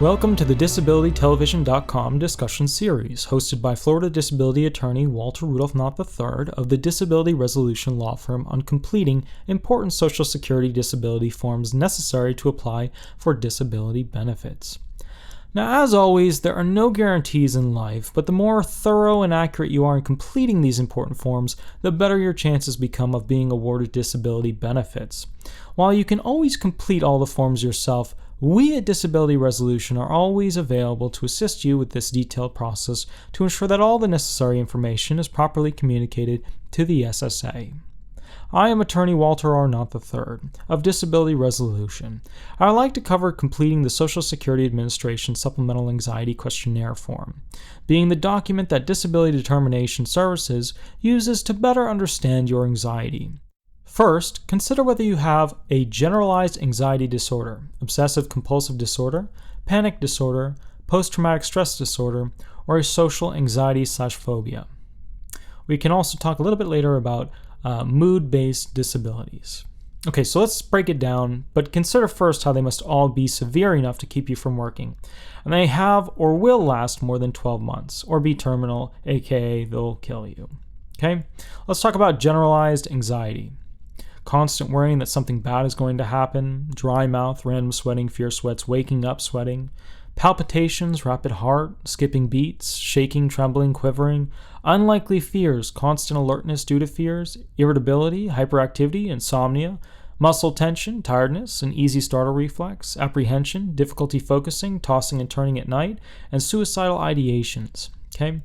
Welcome to the DisabilityTelevision.com discussion series, hosted by Florida disability attorney Walter Rudolph Hnot III of the Disability Resolution Law Firm on completing important Social Security disability forms necessary to apply for disability benefits. Now, as always, there are no guarantees in life, but the more thorough and accurate you are in completing these important forms, the better your chances become of being awarded disability benefits. While you can always complete all the forms yourself, we at Disability Resolution are always available to assist you with this detailed process to ensure that all the necessary information is properly communicated to the SSA. I am attorney Walter R. Hnot III of Disability Resolution. I would like to cover completing the Social Security Administration Supplemental Anxiety Questionnaire form, being the document that Disability Determination Services uses to better understand your anxiety. First, consider whether you have a generalized anxiety disorder, obsessive-compulsive disorder, panic disorder, post-traumatic stress disorder, or a social anxiety/phobia. We can also talk a little bit later about mood-based disabilities. Okay, so let's break it down, but consider first how they must all be severe enough to keep you from working. And they have or will last more than 12 months, or be terminal, aka they'll kill you. Okay, let's talk about generalized anxiety. Constant worrying that something bad is going to happen, dry mouth, random sweating, fear sweats, waking up sweating, palpitations, rapid heart, skipping beats, shaking, trembling, quivering, unlikely fears, constant alertness due to fears, irritability, hyperactivity, insomnia, muscle tension, tiredness, an easy startle reflex, apprehension, difficulty focusing, tossing and turning at night, and suicidal ideations. Okay,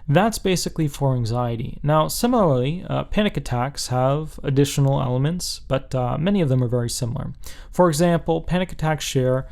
that's basically for anxiety. Now, similarly, panic attacks have additional elements, but many of them are very similar. For example, panic attacks share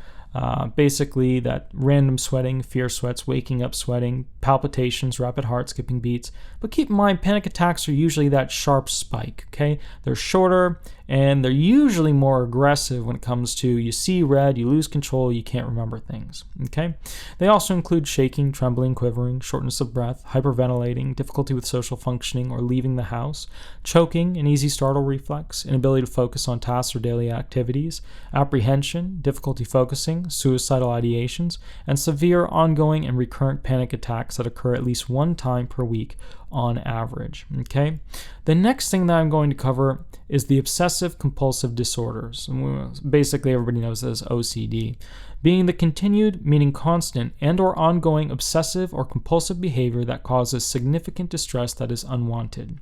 basically that random sweating, fear sweats, waking up sweating, palpitations, rapid heart, skipping beats. But keep in mind, panic attacks are usually that sharp spike, okay? They're shorter, and they're usually more aggressive when it comes to you see red, you lose control, you can't remember things, okay? They also include shaking, trembling, quivering, shortness of breath, hyperventilating, difficulty with social functioning or leaving the house, choking, an easy startle reflex, inability to focus on tasks or daily activities, apprehension, difficulty focusing, suicidal ideations, and severe ongoing and recurrent panic attacks that occur at least one time per week on average. Okay. The next thing that I'm going to cover is the obsessive compulsive disorders. Basically, everybody knows this as OCD, being the continued, meaning constant, and or ongoing obsessive or compulsive behavior that causes significant distress that is unwanted.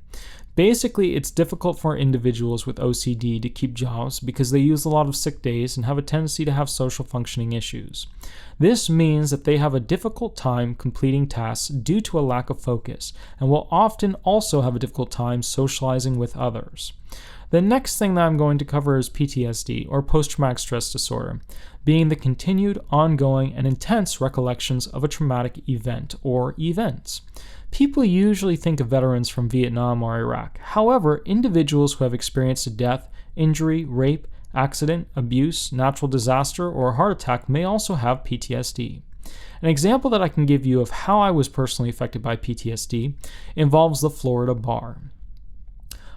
Basically, it's difficult for individuals with OCD to keep jobs because they use a lot of sick days and have a tendency to have social functioning issues. This means that they have a difficult time completing tasks due to a lack of focus and will often also have a difficult time socializing with others. The next thing that I'm going to cover is PTSD, or post-traumatic stress disorder, being the continued, ongoing, and intense recollections of a traumatic event or events. People usually think of veterans from Vietnam or Iraq. However, individuals who have experienced a death, injury, rape, accident, abuse, natural disaster, or a heart attack may also have PTSD. An example that I can give you of how I was personally affected by PTSD involves the Florida bar.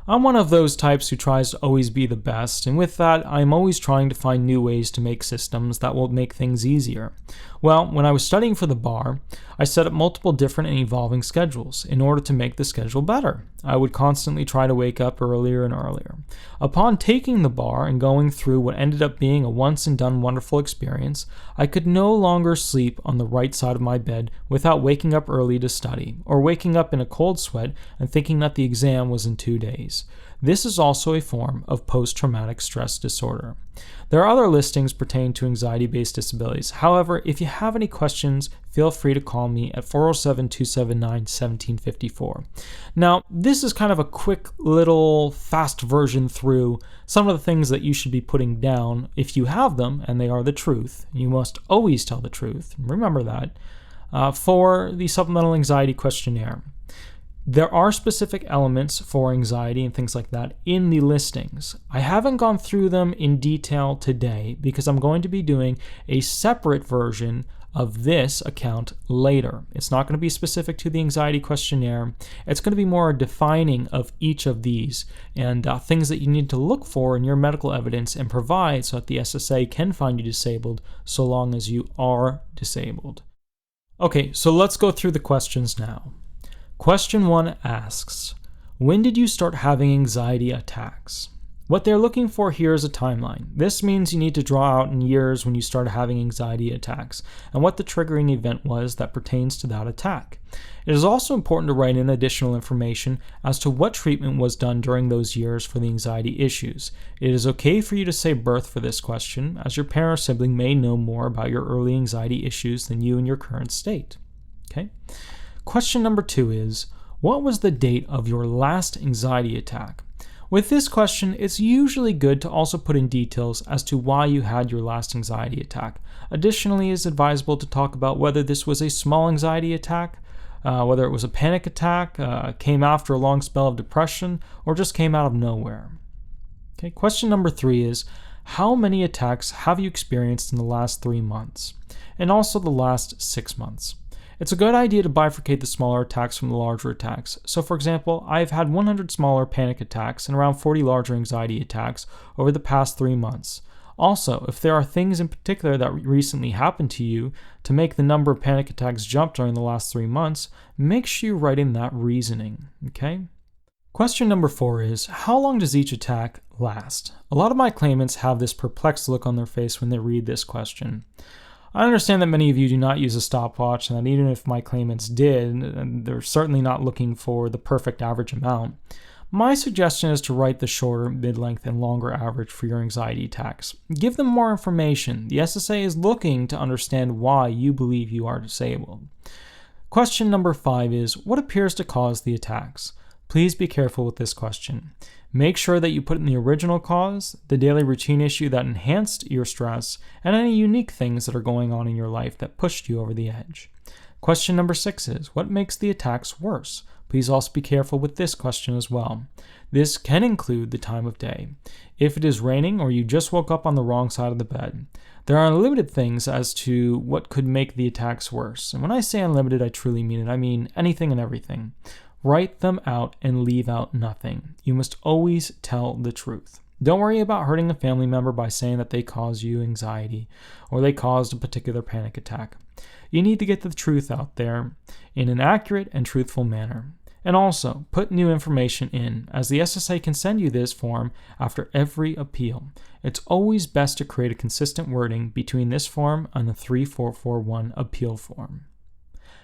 I'm one of those types who tries to always be the best, and with that, I'm always trying to find new ways to make systems that will make things easier. Well, when I was studying for the bar, I set up multiple different and evolving schedules in order to make the schedule better. I would constantly try to wake up earlier and earlier. Upon taking the bar and going through what ended up being a once-and-done wonderful experience, I could no longer sleep on the right side of my bed without waking up early to study, or waking up in a cold sweat and thinking that the exam was in 2 days. This is also a form of post-traumatic stress disorder. There are other listings pertaining to anxiety-based disabilities. However, if you have any questions, feel free to call me at 407-279-1754. Now, this is kind of a quick little fast version through some of the things that you should be putting down if you have them, and they are the truth. You must always tell the truth. Remember that. For the Supplemental Anxiety Questionnaire. There are specific elements for anxiety and things like that in the listings. I haven't gone through them in detail today because I'm going to be doing a separate version of this account later. It's not going to be specific to the anxiety questionnaire. It's going to be more defining of each of these and things that you need to look for in your medical evidence and provide so that the SSA can find you disabled so long as you are disabled. Okay, so let's go through the questions now. Question 1 asks, when did you start having anxiety attacks? What they're looking for here is a timeline. This means you need to draw out in years when you started having anxiety attacks and what the triggering event was that pertains to that attack. It is also important to write in additional information as to what treatment was done during those years for the anxiety issues. It is okay for you to say birth for this question, as your parent or sibling may know more about your early anxiety issues than you in your current state. Okay? Question number 2 is, what was the date of your last anxiety attack? With this question, it's usually good to also put in details as to why you had your last anxiety attack. Additionally, it's advisable to talk about whether this was a small anxiety attack, whether it was a panic attack, came after a long spell of depression, or just came out of nowhere. Okay, question number 3 is, how many attacks have you experienced in the last 3 months? And also the last 6 months. It's a good idea to bifurcate the smaller attacks from the larger attacks. So for example, I've had 100 smaller panic attacks and around 40 larger anxiety attacks over the past 3 months. Also, if there are things in particular that recently happened to you to make the number of panic attacks jump during the last 3 months, make sure you write in that reasoning, okay? Question number 4 is, how long does each attack last? A lot of my claimants have this perplexed look on their face when they read this question. I understand that many of you do not use a stopwatch, and that even if my claimants did, they're certainly not looking for the perfect average amount. My suggestion is to write the shorter, mid-length, and longer average for your anxiety attacks. Give them more information. The SSA is looking to understand why you believe you are disabled. Question number 5 is, what appears to cause the attacks? Please be careful with this question. Make sure that you put in the original cause, the daily routine issue that enhanced your stress, and any unique things that are going on in your life that pushed you over the edge. Question number 6 is, what makes the attacks worse? Please also be careful with this question as well. This can include the time of day. If it is raining or you just woke up on the wrong side of the bed. There are unlimited things as to what could make the attacks worse. And when I say unlimited, I truly mean it. I mean anything and everything. Write them out and leave out nothing. You must always tell the truth. Don't worry about hurting a family member by saying that they caused you anxiety or they caused a particular panic attack. You need to get the truth out there in an accurate and truthful manner. And also, put new information in, as the SSA can send you this form after every appeal. It's always best to create a consistent wording between this form and the 3441 appeal form.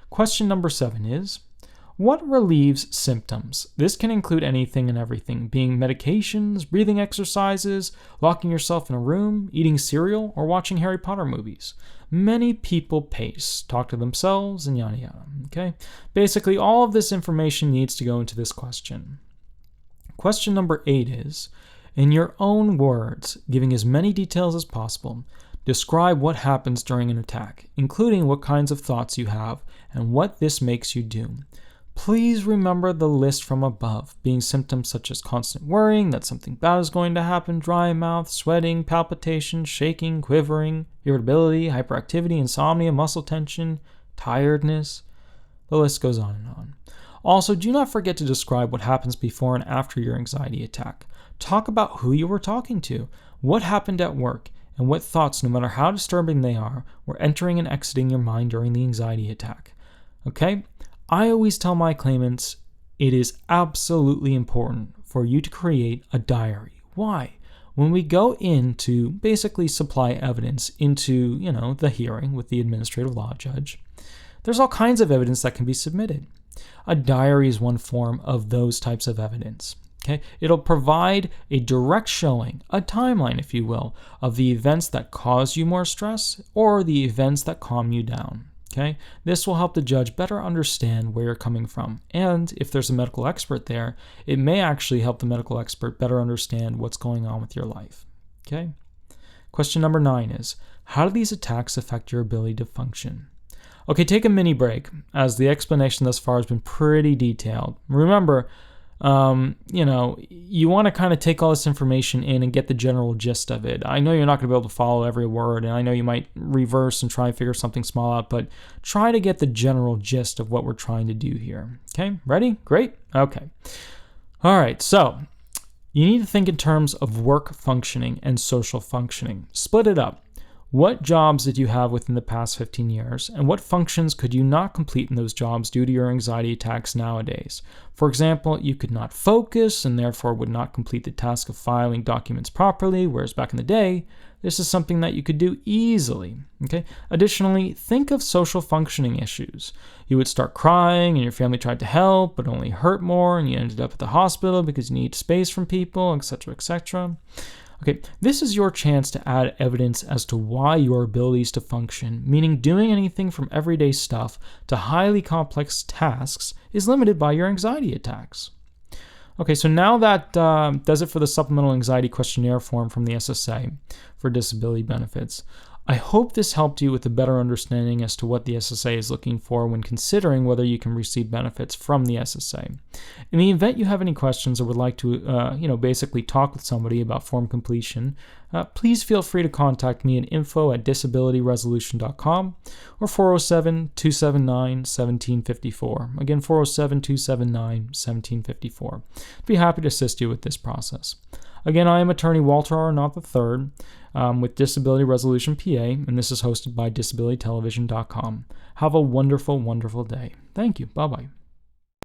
Question number 7 is, what relieves symptoms? This can include anything and everything, being medications, breathing exercises, locking yourself in a room, eating cereal, or watching Harry Potter movies. Many people pace, talk to themselves, and yada yada, okay? Basically, all of this information needs to go into this question. Question number 8 is, in your own words, giving as many details as possible, describe what happens during an attack, including what kinds of thoughts you have and what this makes you do. Please remember the list from above, being symptoms such as constant worrying that something bad is going to happen, dry mouth, sweating, palpitations, shaking, quivering, irritability, hyperactivity, insomnia, muscle tension, tiredness. The list goes on and on. Also, do not forget to describe what happens before and after your anxiety attack. Talk about who you were talking to, what happened at work, and what thoughts, no matter how disturbing they are, were entering and exiting your mind during the anxiety attack. Okay? I always tell my claimants it is absolutely important for you to create a diary. Why? When we go in to basically supply evidence into, the hearing with the administrative law judge, there's all kinds of evidence that can be submitted. A diary is one form of those types of evidence. Okay? It'll provide a direct showing, a timeline, if you will, of the events that cause you more stress or the events that calm you down. Okay? This will help the judge better understand where you're coming from. And if there's a medical expert there, it may actually help the medical expert better understand what's going on with your life. Okay? Question number 9 is, how do these attacks affect your ability to function? Okay, take a mini break, as the explanation thus far has been pretty detailed. Remember, you want to kind of take all this information in and get the general gist of it. I know you're not going to be able to follow every word, and I know you might reverse and try and figure something small out, but try to get the general gist of what we're trying to do here. Okay, ready? Great. Okay. All right, so you need to think in terms of work functioning and social functioning. Split it up. What jobs did you have within the past 15 years, and what functions could you not complete in those jobs due to your anxiety attacks nowadays? For example, you could not focus and therefore would not complete the task of filing documents properly, whereas back in the day, this is something that you could do easily. Okay. Additionally, think of social functioning issues. You would start crying and your family tried to help, but only hurt more, and you ended up at the hospital because you need space from people, etc., etc. Okay, this is your chance to add evidence as to why your abilities to function, meaning doing anything from everyday stuff to highly complex tasks, is limited by your anxiety attacks. Okay, so now that does it for the Supplemental Anxiety Questionnaire form from the SSA for disability benefits. I hope this helped you with a better understanding as to what the SSA is looking for when considering whether you can receive benefits from the SSA. In the event you have any questions or would like to, basically talk with somebody about form completion, please feel free to contact me at info@disabilityresolution.com or 407-279-1754. Again, 407-279-1754. I'd be happy to assist you with this process. Again, I am attorney Walter R. Hnot III with Disability Resolution PA, and this is hosted by disabilitytelevision.com. Have a wonderful, wonderful day. Thank you. Bye-bye.